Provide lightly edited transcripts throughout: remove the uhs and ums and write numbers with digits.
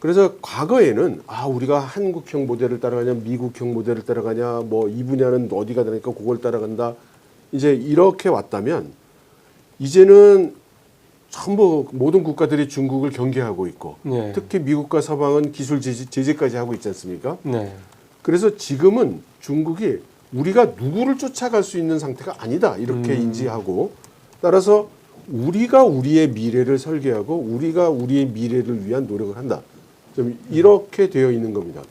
그래서 과거에는 우리가 한국형 모델을 따라가냐 미국형 모델을 따라가냐 뭐 이 분야는 어디가 되니까 그걸 따라간다. 이제 이렇게 왔다면 이제는 전부 모든 국가들이 중국을 경계하고 있고 네. 특히 미국과 서방은 기술 제재까지 하고 있지 않습니까? 네. 그래서 지금은 중국이 우리가 누구를 쫓아갈 수 있는 상태가 아니다 이렇게 인지하고 따라서 우리가 우리의 미래를 설계하고 우리가 우리의 미래를 위한 노력을 한다. 좀 이렇게 되어 있는 겁니다.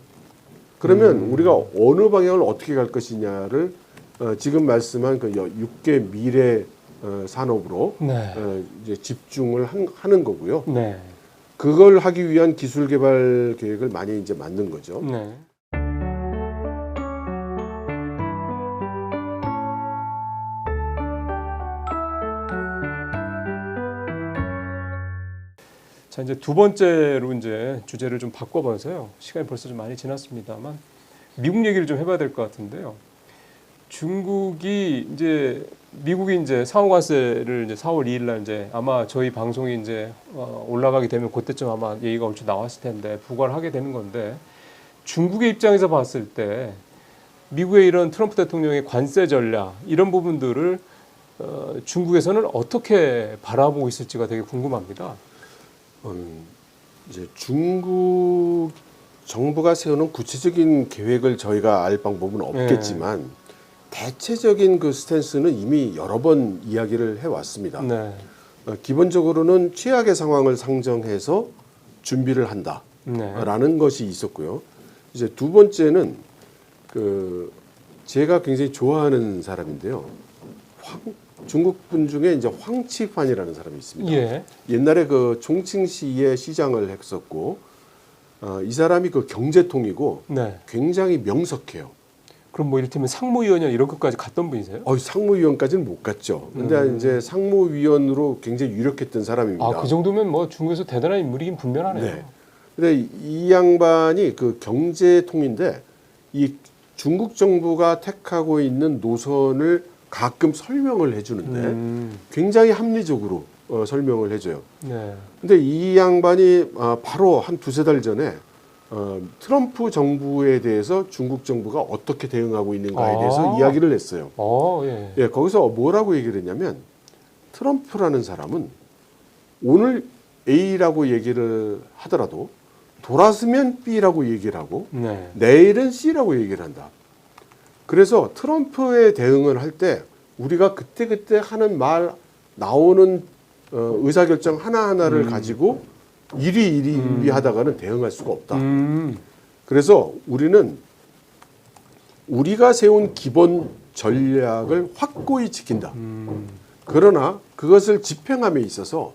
그러면 우리가 어느 방향을 어떻게 갈 것이냐를 지금 말씀한 그 6개 미래 산업으로 네. 이제 집중을 하는 거고요. 네. 그걸 하기 위한 기술 개발 계획을 많이 이제 만든 거죠. 네. 자, 이제 두 번째로 이제 주제를 좀 바꿔봐서요. 시간이 벌써 좀 많이 지났습니다만 미국 얘기를 좀 해봐야 될 것 같은데요. 미국이 이제 상호관세를 이제 4월 2일 날 이제 아마 저희 방송이 이제 올라가게 되면 그때쯤 아마 얘기가 얼추 나왔을 텐데 부과를 하게 되는 건데 중국의 입장에서 봤을 때 미국의 이런 트럼프 대통령의 관세 전략 이런 부분들을 중국에서는 어떻게 바라보고 있을지가 되게 궁금합니다. 이제 중국 정부가 세우는 구체적인 계획을 저희가 알 방법은 없겠지만 대체적인 그 스탠스는 이미 여러 번 이야기를 해왔습니다. 네. 기본적으로는 최악의 상황을 상정해서 준비를 한다라는 것이 있었고요. 이제 두 번째는 제가 굉장히 좋아하는 사람인데요. 중국 분 중에 이제 황치판이라는 사람이 있습니다. 예. 옛날에 그 총칭시의 시장을 했었고, 이 사람이 그 경제통이고 네. 굉장히 명석해요. 그럼 뭐 이를테면 상무위원이나 이런 것까지 갔던 분이세요? 상무위원까지는 못 갔죠. 근데 이제 상무위원으로 굉장히 유력했던 사람입니다. 아, 그 정도면 뭐 중국에서 대단한 인물이긴 분명하네요. 네. 근데 이 양반이 그 경제통인데 이 중국 정부가 택하고 있는 노선을 가끔 설명을 해주는데 굉장히 합리적으로 설명을 해줘요. 네. 근데 이 양반이 바로 한 두세 달 전에 트럼프 정부에 대해서 중국 정부가 어떻게 대응하고 있는가에 대해서 이야기를 했어요. 예. 예, 거기서 뭐라고 얘기를 했냐면 트럼프라는 사람은 오늘 A라고 얘기를 하더라도 돌아서면 B라고 얘기를 하고 네. 내일은 C라고 얘기를 한다. 그래서 트럼프에 대응을 할 때 우리가 그때그때 하는 말 나오는 의사결정 하나하나를 가지고 일이 하다가는 대응할 수가 없다. 그래서 우리는 우리가 세운 기본 전략을 확고히 지킨다. 그러나 그것을 집행함에 있어서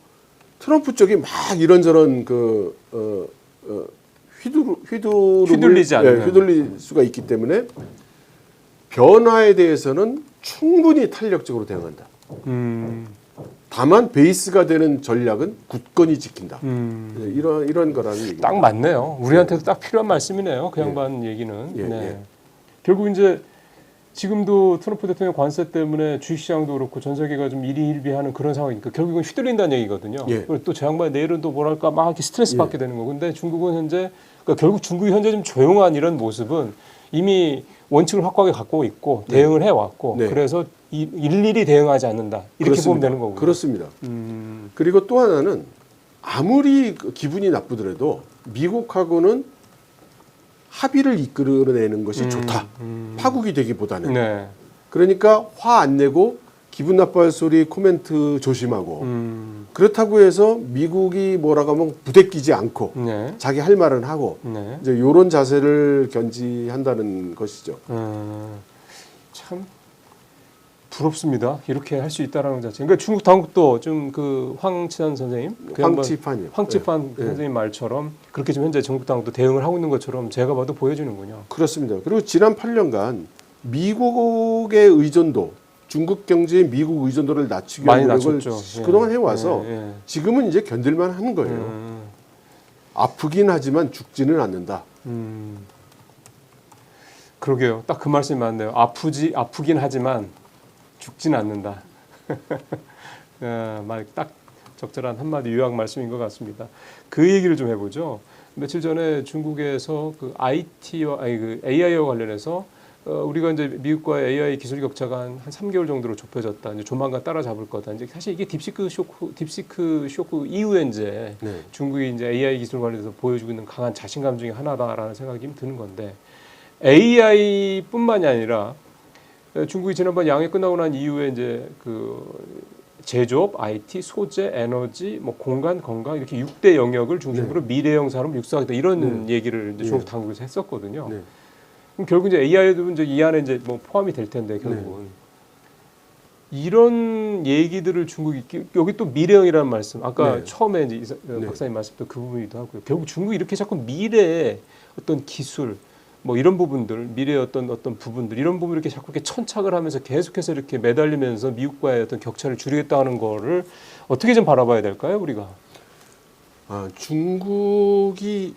트럼프 쪽이 막 이런저런 휘둘리지 않는. 휘둘릴 수가 있기 때문에 변화에 대해서는 충분히 탄력적으로 대응한다. 다만 베이스가 되는 전략은 굳건히 지킨다. 이런 거라는 얘기입니다. 딱 맞네요. 우리한테도 딱 필요한 말씀이네요. 그 양반 얘기는. 네. 결국 이제 지금도 트럼프 대통령 관세 때문에 주식시장도 그렇고 전 세계가 좀 일희일비하는 그런 상황이니까 결국은 휘둘린다는 얘기거든요. 그리고 또 저 양반 내일은 또 뭐랄까 막 이렇게 스트레스 받게 되는 거고. 근데 중국은 현재 그러니까 결국 중국이 현재 좀 조용한 이런 모습은 이미 원칙을 확고하게 갖고 있고 대응을 해왔고 그래서 일일이 대응하지 않는다. 이렇게 그렇습니다. 보면 되는 거고요. 그렇습니다. 그리고 또 하나는 아무리 기분이 나쁘더라도 미국하고는 합의를 이끌어내는 것이 좋다. 파국이 되기보다는. 네. 그러니까 화 안 내고 기분 나빠할 소리 코멘트 조심하고 그렇다고 해서 미국이 뭐라고 하면 부대끼지 않고 자기 할 말은 하고 이제 이런 자세를 견지한다는 것이죠. 참 부럽습니다. 이렇게 할 수 있다라는 자체. 그러니까 중국 당국도 좀 그 황치산 선생님, 황치판이요. 황치판 선생님 말처럼 그렇게 좀 현재 중국 당국도 대응을 하고 있는 것처럼 제가 봐도 보여지는군요. 그렇습니다. 그리고 지난 8년간 미국의 의존도, 중국 경제의 미국 의존도를 낮추기 위한 노력을 그동안 해와서 지금은 이제 견딜만 하는 거예요. 아프긴 하지만 죽지는 않는다. 그러게요. 딱 그 말씀이 맞네요. 아프긴 하지만 죽진 않는다. 말 딱 적절한 한마디 요약 말씀인 것 같습니다. 그 얘기를 좀 해보죠. 며칠 전에 중국에서 그 IT와 아니 그 AI와 관련해서 우리가 이제 미국과의 AI 기술 격차가 한 3개월 정도로 좁혀졌다. 이제 조만간 따라잡을 거다. 이제 사실 이게 딥시크 쇼크 이후에 이제 네. 중국이 이제 AI 기술 관련해서 보여주고 있는 강한 자신감 중에 하나다라는 생각이 드는 건데 AI뿐만이 아니라 중국이 지난번 양회 끝나고 난 이후에 이제 그 제조업, IT, 소재, 에너지, 뭐 공간, 건강 이렇게 6대 영역을 중심으로 미래형 산업 육성하겠다 이런 얘기를 이제 중국 당국에서 했었거든요. 네. 그럼 결국 이제 AI도 이제 이 안에 이제 뭐 포함이 될 텐데 결국은 이런 얘기들을 중국이 여기 또 미래형이라는 말씀 아까 네. 처음에 이제 박사님 말씀도 그 부분이기도 하고요. 결국 중국이 이렇게 자꾸 미래의 어떤 기술 뭐 이런 부분들 미래의 어떤 부분들 이런 부분 이렇게 자꾸 이렇게 천착을 하면서 계속해서 이렇게 매달리면서 미국과의 어떤 격차를 줄이겠다는 거를 어떻게 좀 바라봐야 될까요, 우리가? 중국이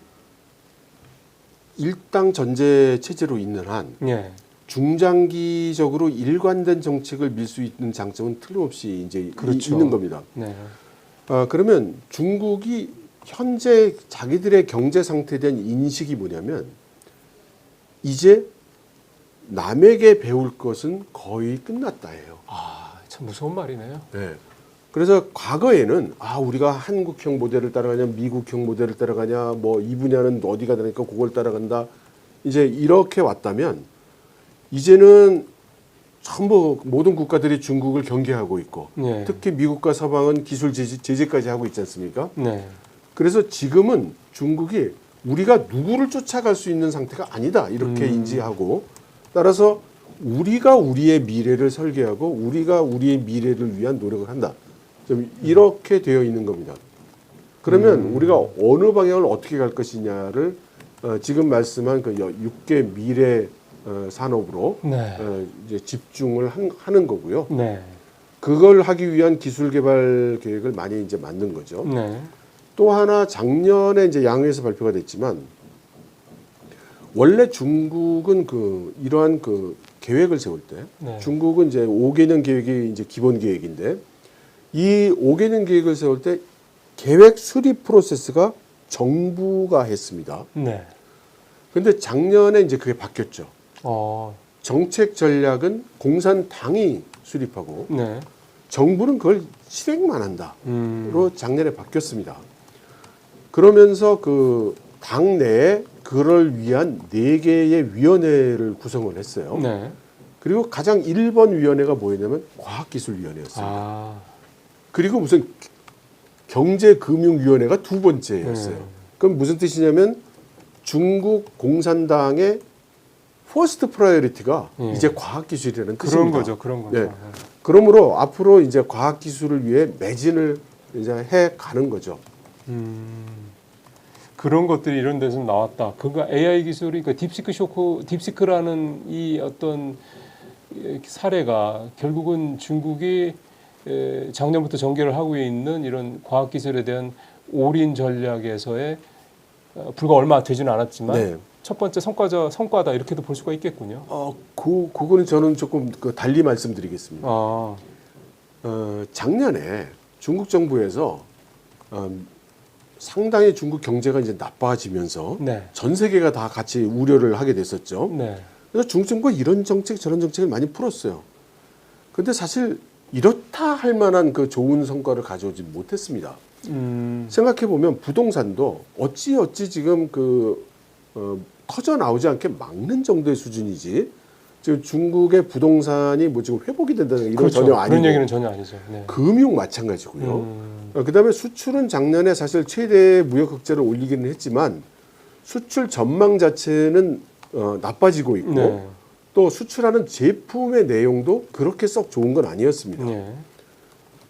일당 전제 체제로 있는 한 예. 중장기적으로 일관된 정책을 밀 수 있는 장점은 틀림없이 이제 그렇죠. 있는 겁니다. 네. 그러면 중국이 현재 자기들의 경제 상태에 대한 인식이 뭐냐면 이제 남에게 배울 것은 거의 끝났다예요. 참 무서운 말이네요. 네. 그래서 과거에는 우리가 한국형 모델을 따라가냐 미국형 모델을 따라가냐 뭐 이 분야는 어디가 되니까 그걸 따라간다 이제 이렇게 왔다면 이제는 전부 모든 국가들이 중국을 경계하고 있고 네. 특히 미국과 서방은 기술 제재까지 하고 있지 않습니까? 네. 그래서 지금은 중국이 우리가 누구를 쫓아갈 수 있는 상태가 아니다 이렇게 인지하고 따라서 우리가 우리의 미래를 설계하고 우리가 우리의 미래를 위한 노력을 한다. 좀 이렇게 되어 있는 겁니다. 그러면 우리가 어느 방향을 어떻게 갈 것이냐를 지금 말씀한 그 6개 미래 산업으로 네. 이제 집중을 하는 거고요. 네. 그걸 하기 위한 기술 개발 계획을 많이 이제 만든 거죠. 네. 또 하나 작년에 이제 양회에서 발표가 됐지만 원래 중국은 이러한 계획을 세울 때 네. 중국은 이제 5개년 계획이 이제 기본 계획인데 이 5개년 계획을 세울 때 계획 수립 프로세스가 정부가 했습니다. 네. 그런데 작년에 이제 그게 바뀌었죠. 정책 전략은 공산당이 수립하고 네. 정부는 그걸 실행만 한다로 작년에 바뀌었습니다. 그러면서 그 당 내에 그걸 위한 4개의 위원회를 구성을 했어요. 네. 그리고 가장 1번 위원회가 뭐였냐면 과학기술위원회였습니다. 그리고 무슨 경제금융위원회가 2번째였어요. 그럼 무슨 뜻이냐면 중국 공산당의 퍼스트 프라이어리티가 이제 과학기술이라는 뜻입니다. 그런 거죠. 네. 그러므로 앞으로 이제 과학기술을 위해 매진을 이제 해 가는 거죠. 그런 것들이 이런 데서 나왔다. 그가 AI 기술이 그러니까 딥시크라는 이 어떤 사례가 결국은 중국이 작년부터 전개를 하고 있는 이런 과학기술에 대한 올인 전략에서의 불과 얼마 되지는 않았지만 네. 첫 번째 성과다 이렇게도 볼 수가 있겠군요. 그거는 저는 조금 달리 말씀드리겠습니다. 작년에 중국 정부에서 상당히 중국 경제가 이제 나빠지면서 네. 전 세계가 다 같이 우려를 하게 됐었죠. 네. 그래서 중국 정부가 이런 정책 저런 정책을 많이 풀었어요. 근데 사실 이렇다 할 만한 그 좋은 성과를 가져오지 못했습니다. 생각해 보면 부동산도 어찌 지금 터져 나오지 않게 막는 정도의 수준이지. 지금 중국의 부동산이 뭐 지금 회복이 된다는 이런 그렇죠. 전혀 아니고 그런 얘기는 전혀 아니죠. 네. 금융 마찬가지고요. 그다음에 수출은 작년에 사실 최대 무역 흑자를 올리기는 했지만 수출 전망 자체는 나빠지고 있고 네. 또 수출하는 제품의 내용도 그렇게 썩 좋은 건 아니었습니다. 네.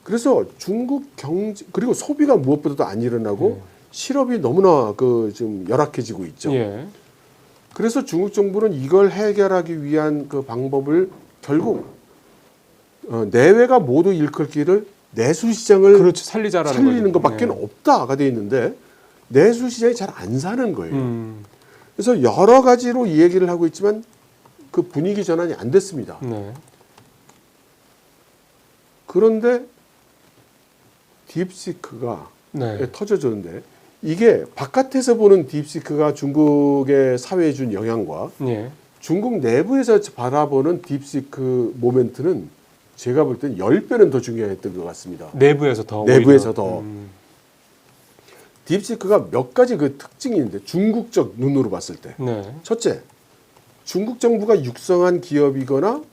그래서 중국 경제 그리고 소비가 무엇보다도 안 일어나고 실업이 너무나 지금 열악해지고 있죠. 예. 그래서 중국 정부는 이걸 해결하기 위한 그 방법을 결국 내외가 모두 일컬 길을 내수 시장을 그렇죠. 살리자라는 살리는 거죠. 것밖에 네. 없다가 돼 있는데 내수 시장이 잘 안 사는 거예요. 그래서 여러 가지로 이 얘기를 하고 있지만 그 분위기 전환이 안 됐습니다. 네. 그런데 딥시크가 네. 터져졌는데 이게 바깥에서 보는 딥시크가 중국의 사회에 준 영향과 예. 중국 내부에서 바라보는 딥시크 모멘트는 제가 볼 땐 10배는 더 중요했던 것 같습니다. 내부에서 더 내부에서 오히려. 더. 딥시크가 몇 가지 그 특징이 있는데 중국적 눈으로 봤을 때 네. 첫째, 중국 정부가 육성한 기업이거나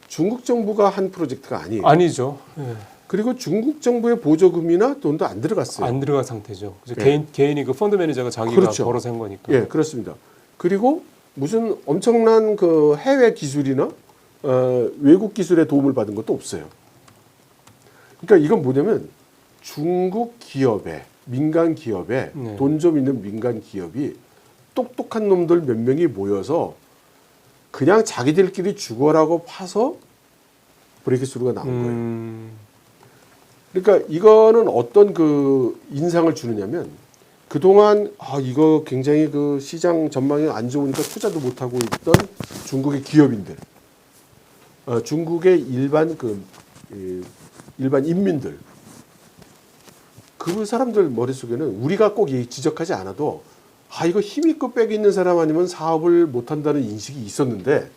중국 정부가 한 프로젝트가 아니에요. 아니죠. 예. 그리고 중국 정부의 보조금이나 돈도 안 들어갔어요. 안 들어간 상태죠. 그래서 예. 개인이 그 펀드 매니저가 자기가 그렇죠. 벌어서 한 거니까. 예, 그렇습니다. 그리고 무슨 엄청난 그 해외 기술이나 외국 기술의 도움을 받은 것도 없어요. 그러니까 이건 뭐냐면 중국 기업에 민간 기업에 네. 돈 좀 있는 민간 기업이 똑똑한 놈들 몇 명이 모여서 그냥 자기들끼리 죽어라고 파서 브레이크스루가 나온 거예요. 그러니까 이거는 어떤 그 인상을 주느냐면 그동안 이거 굉장히 그 시장 전망이 안 좋으니까 투자도 못 하고 있던 중국의 기업인들, 중국의 일반 인민들, 그 사람들 머릿속에는 우리가 꼭 지적하지 않아도 이거 힘 있고 빽 있는 사람 아니면 사업을 못 한다는 인식이 있었는데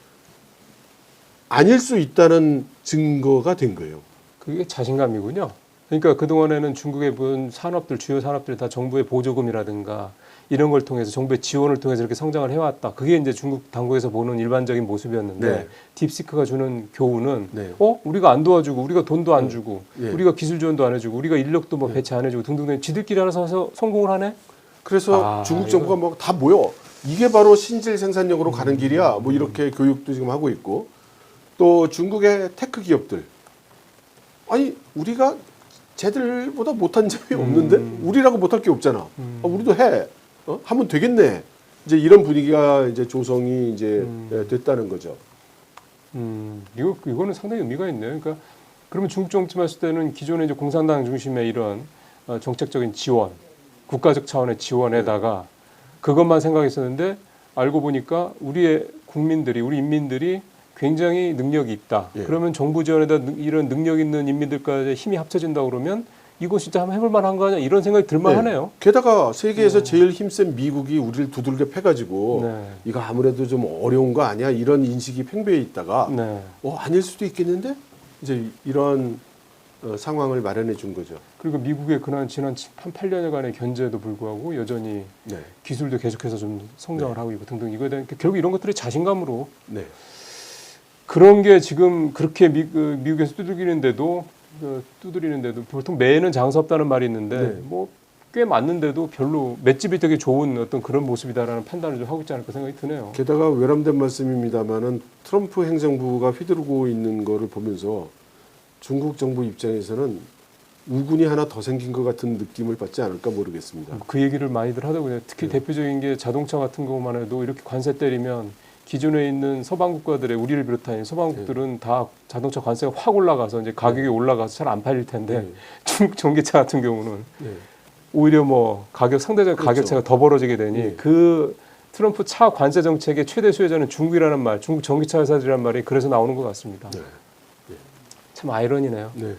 아닐 수 있다는 증거가 된 거예요. 그게 자신감이군요. 그러니까 그동안에는 중국의 본 산업들, 주요 산업들이 다 정부의 보조금이라든가 이런 걸 통해서 정부의 지원을 통해서 이렇게 성장을 해왔다. 그게 이제 중국 당국에서 보는 일반적인 모습이었는데 네. 딥시크가 주는 교훈은 네. 우리가 안 도와주고 우리가 돈도 안 주고 예. 우리가 기술 지원도 안 해주고 우리가 인력도 뭐 배치 안 해주고 등등 지들끼리 알아서 해서 성공을 하네? 그래서 중국 정부가 뭐 다 모여 이게 바로 신질 생산력으로 가는 길이야. 뭐 이렇게 교육도 지금 하고 있고 또 중국의 테크 기업들 아니 우리가 쟤들보다 못한 점이 없는데 우리라고 못할 게 없잖아. 우리도 해. 하면 되겠네. 이제 이런 분위기가 이제 조성이 이제 됐다는 거죠. 이거는 상당히 의미가 있네요. 그러니까 그러면 중국 정치 봤을 때는 기존의 이제 공산당 중심의 이런 정책적인 지원, 국가적 차원의 지원에다가 그것만 생각했었는데 알고 보니까 우리의 국민들이, 우리 인민들이 굉장히 능력이 있다. 예. 그러면 정부 지원에다 이런 능력 있는 인민들까지 힘이 합쳐진다 그러면 이거 진짜 한번 해볼 만한 거 아니야? 이런 생각이 들만하네요. 게다가 세계에서 제일 힘센 미국이 우리를 두들겨 패가지고 네. 이거 아무래도 좀 어려운 거 아니야? 이런 인식이 팽배해 있다가 네. 아닐 수도 있겠는데 이제 이런 상황을 마련해 준 거죠. 그리고 미국의 지난 한 8년여간의 견제에도 불구하고 여전히 네. 기술도 계속해서 좀 성장을 하고 있고 등등 이거에 대한 결국 이런 것들이 자신감으로 네. 그런 게 지금 그렇게 미국에서 두드리는데도 보통 매는 장사 없다는 말이 있는데 네. 뭐 꽤 맞는데도 별로 맷집이 되게 좋은 어떤 그런 모습이다라는 판단을 좀 하고 있지 않을까 생각이 드네요. 게다가 외람된 말씀입니다만은 트럼프 행정부가 휘두르고 있는 거를 보면서 중국 정부 입장에서는 우군이 하나 더 생긴 것 같은 느낌을 받지 않을까 모르겠습니다. 그 얘기를 많이들 하더군요. 특히 대표적인 게 자동차 같은 것만 해도 이렇게 관세 때리면 기존에 있는 서방 국가들의 우리를 비롯한 서방국들은 다 자동차 관세가 확 올라가서 이제 가격이 올라가서 잘 안 팔릴 텐데 중국 전기차 같은 경우는 오히려 뭐 상대적 그렇죠. 가격 차가 더 벌어지게 되니 그 트럼프 차 관세 정책의 최대 수혜자는 중국이라는 말, 중국 전기차 회사들이란 말이 그래서 나오는 것 같습니다. 참 아이러니네요. 네.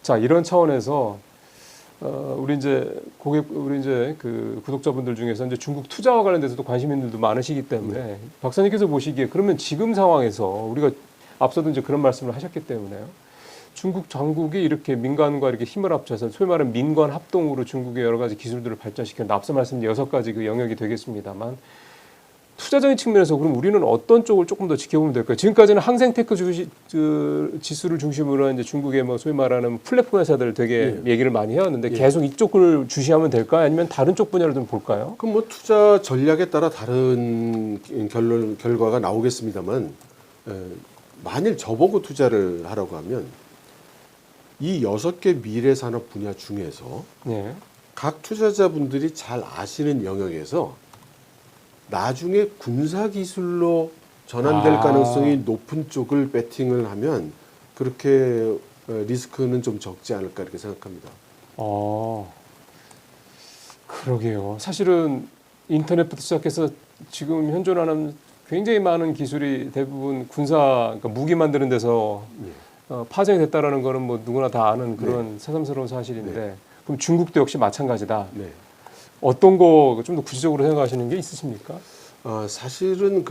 자, 이런 차원에서 우리 이제 그 구독자분들 중에서 이제 중국 투자와 관련돼서도 관심 있는 분들도 많으시기 때문에 박사님께서 보시기에 그러면 지금 상황에서 우리가 앞서도 이제 그런 말씀을 하셨기 때문에요. 중국 당국이 이렇게 민간과 이렇게 힘을 합쳐서 소위 말하는 민관 합동으로 중국의 여러 가지 기술들을 발전시켰는데 앞서 말씀드린 6가지 그 영역이 되겠습니다만 투자적인 측면에서 그럼 우리는 어떤 쪽을 조금 더 지켜보면 될까요? 지금까지는 항생테크 지수를 중심으로 이제 중국의 뭐 소위 말하는 플랫폼 회사들 되게 얘기를 많이 해왔는데 계속 이쪽을 주시하면 될까요? 아니면 다른 쪽 분야를 좀 볼까요? 그럼 뭐 투자 전략에 따라 다른 결과가 나오겠습니다만 만일 저보고 투자를 하라고 하면 이 6개 미래 산업 분야 중에서 네. 각 투자자분들이 잘 아시는 영역에서 나중에 군사 기술로 전환될 가능성이 높은 쪽을 배팅을 하면 그렇게 리스크는 좀 적지 않을까 이렇게 생각합니다. 그러게요. 사실은 인터넷부터 시작해서 지금 현존하는 굉장히 많은 기술이 대부분 그러니까 무기 만드는 데서 파생이 됐다라는 거는 뭐 누구나 다 아는 그런 새삼스러운 사실인데 그럼 중국도 역시 마찬가지다. 네. 어떤 거 좀 더 구체적으로 생각하시는 게 있으십니까? 사실은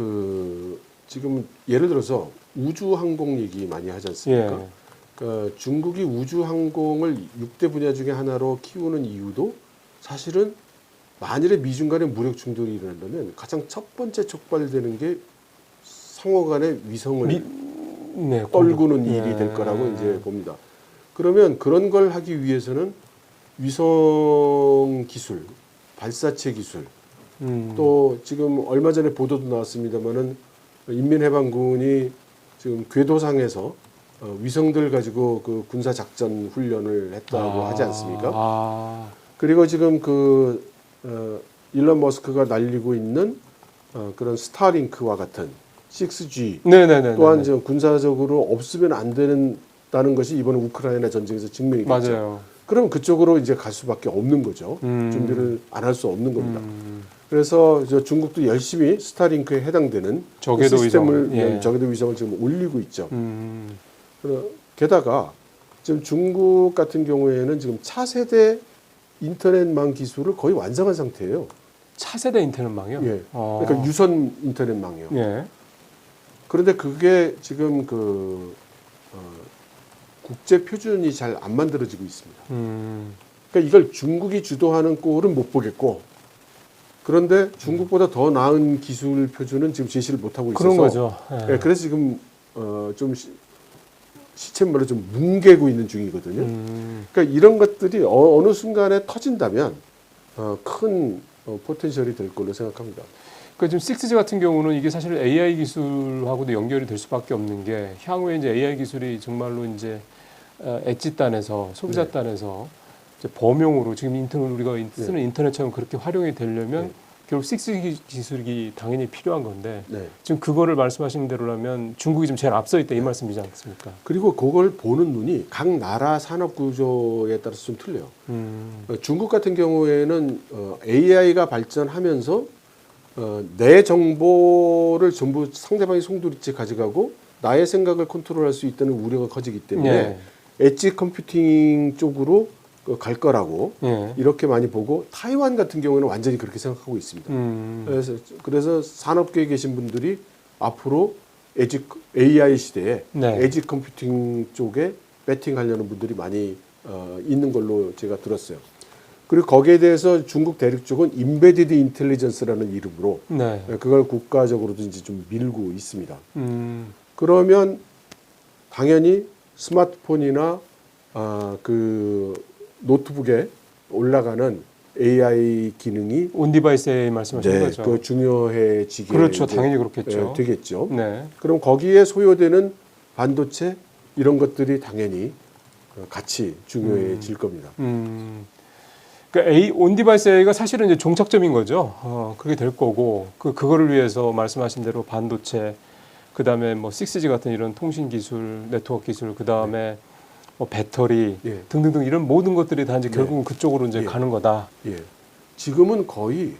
지금 예를 들어서 우주항공 얘기 많이 하지 않습니까? 예. 중국이 우주항공을 6대 분야 중에 하나로 키우는 이유도 사실은 만일에 미중 간의 무력 충돌이 일어난다면 가장 첫 번째 촉발되는 게 상호 간의 위성을 네, 떨구는 예. 일이 될 거라고 이제 봅니다. 그러면 그런 걸 하기 위해서는 위성 기술, 발사체 기술, 또 지금 얼마 전에 보도도 나왔습니다만은 인민해방군이 지금 궤도상에서 위성들 가지고 그 군사 작전 훈련을 했다고 하지 않습니까? 그리고 지금 일론 머스크가 날리고 있는 그런 스타링크와 같은 6G 네네네. 또한 지금 군사적으로 없으면 안 된다는 것이 이번 우크라이나 전쟁에서 증명이 됐죠. 맞아요. 그럼 그쪽으로 이제 갈 수밖에 없는 거죠. 준비를 안 할 수 없는 겁니다. 그래서 중국도 열심히 스타링크에 해당되는 저궤도 시스템을 위성, 예. 저궤도 위성을 지금 올리고 있죠. 게다가 지금 중국 같은 경우에는 지금 차세대 인터넷망 기술을 거의 완성한 상태예요. 차세대 인터넷망이요? 예. 그러니까 유선 인터넷망이요. 예. 그런데 그게 지금 국제 표준이 잘 안 만들어지고 있습니다. 그러니까 이걸 중국이 주도하는 꼴은 못 보겠고, 그런데 중국보다 더 나은 기술 표준은 지금 제시를 못 하고 있어서 그런 거죠. 예. 예, 그래서 지금 좀 시쳇말로 좀 뭉개고 있는 중이거든요. 그러니까 이런 것들이 어느 순간에 터진다면 큰 포텐셜이 될 걸로 생각합니다. 그러니까 지금 6G 같은 경우는 이게 사실 AI 기술하고도 연결이 될 수밖에 없는 게 향후에 이제 AI 기술이 정말로 이제 엣지 단에서 소비자 네. 단에서 이제 범용으로 지금 우리가 쓰는 인터넷처럼 그렇게 활용이 되려면 네. 결국 6G 기술이 당연히 필요한 건데 네. 지금 그거를 말씀하시는 대로라면 중국이 좀 제일 앞서 있다 이 말씀이지 않습니까? 그리고 그걸 보는 눈이 각 나라 산업 구조에 따라서 좀 틀려요. 중국 같은 경우에는 AI가 발전하면서 내 정보를 전부 상대방이 송두리째 가져가고 나의 생각을 컨트롤할 수 있다는 우려가 커지기 때문에 예. 엣지 컴퓨팅 쪽으로 갈 거라고 예. 이렇게 많이 보고, 타이완 같은 경우에는 완전히 그렇게 생각하고 있습니다. 그래서 산업계에 계신 분들이 앞으로 AI 시대에 네. 엣지 컴퓨팅 쪽에 배팅하려는 분들이 많이 있는 걸로 제가 들었어요. 그리고 거기에 대해서 중국 대륙 쪽은 임베디드 인텔리전스라는 이름으로 네. 그걸 국가적으로도 이제 좀 밀고 있습니다. 그러면 당연히 스마트폰이나 노트북에 올라가는 AI 기능이 온 디바이스 AI 말씀하시는 거죠. 그 중요해지게 그렇죠. 이제, 당연히 그렇겠죠. 되겠죠. 네. 그럼 거기에 소요되는 반도체 이런 것들이 당연히 같이 중요해질 겁니다. 그러니까 온 디바이스 AI가 사실은 이제 종착점인 거죠. 그게 될 거고 그거를 위해서 말씀하신 대로 반도체, 그다음에 뭐 6G 같은 이런 통신 기술, 네트워크 기술, 그다음에 뭐 배터리 예. 등등등 이런 모든 것들이 다 이제 네. 결국은 그쪽으로 이제 예. 가는 거다. 예. 지금은 거의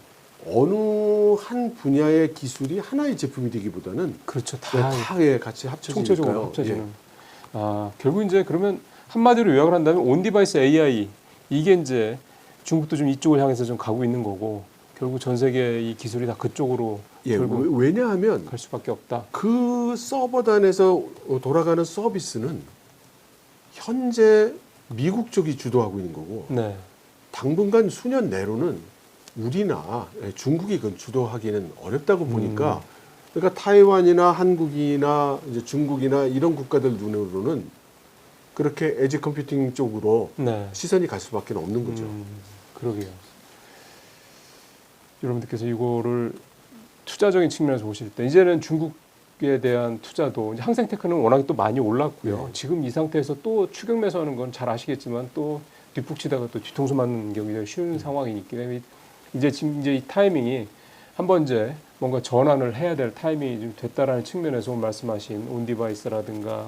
어느 한 분야의 기술이 하나의 제품이 되기보다는 그렇죠. 다 같이 합쳐지니까요. 총체적으로 합쳐지는. 예. 결국 이제 그러면 한마디로 요약을 한다면 온 디바이스 AI 이게 이제 중국도 좀 이쪽을 향해서 좀 가고 있는 거고, 결국 전 세계 이 기술이 다 그쪽으로 예, 결국 왜냐하면 갈 수밖에 없다. 그 서버단에서 돌아가는 서비스는 현재 미국 쪽이 주도하고 있는 거고, 네. 당분간 수년 내로는 우리나 중국이 그건 주도하기는 어렵다고 보니까, 그러니까 타이완이나 한국이나 이제 중국이나 이런 국가들 눈으로는 그렇게 에지 컴퓨팅 쪽으로 네. 시선이 갈 수밖에 없는 거죠. 그러게요. 여러분들께서 이거를 투자적인 측면에서 보실 때 이제는 중국에 대한 투자도 이제 항생테크는 워낙에 또 많이 올랐고요. 네. 지금 이 상태에서 또 추격 매수하는 건 잘 아시겠지만 또 뒷북치다가 또 뒤통수 맞는 경우가 쉬운 상황이기 때문에 이제 지금 이제 이 타이밍이 한번 이제 뭔가 전환을 해야 될 타이밍이 좀 됐다라는 측면에서 오늘 말씀하신 온디바이스라든가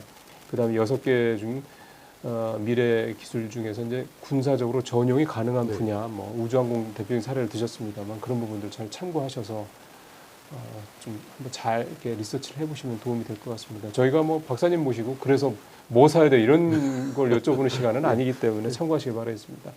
그다음에 6개 중 미래 기술 중에서 이제 군사적으로 전용이 가능한 네. 분야, 뭐 우주항공 대표적인 사례를 드셨습니다만 그런 부분들 잘 참고하셔서 좀 한번 잘 이렇게 리서치를 해보시면 도움이 될 것 같습니다. 저희가 뭐 박사님 모시고 그래서 뭐 사야 돼 이런 걸 여쭤보는 시간은 아니기 때문에 참고하시기 바라겠습니다.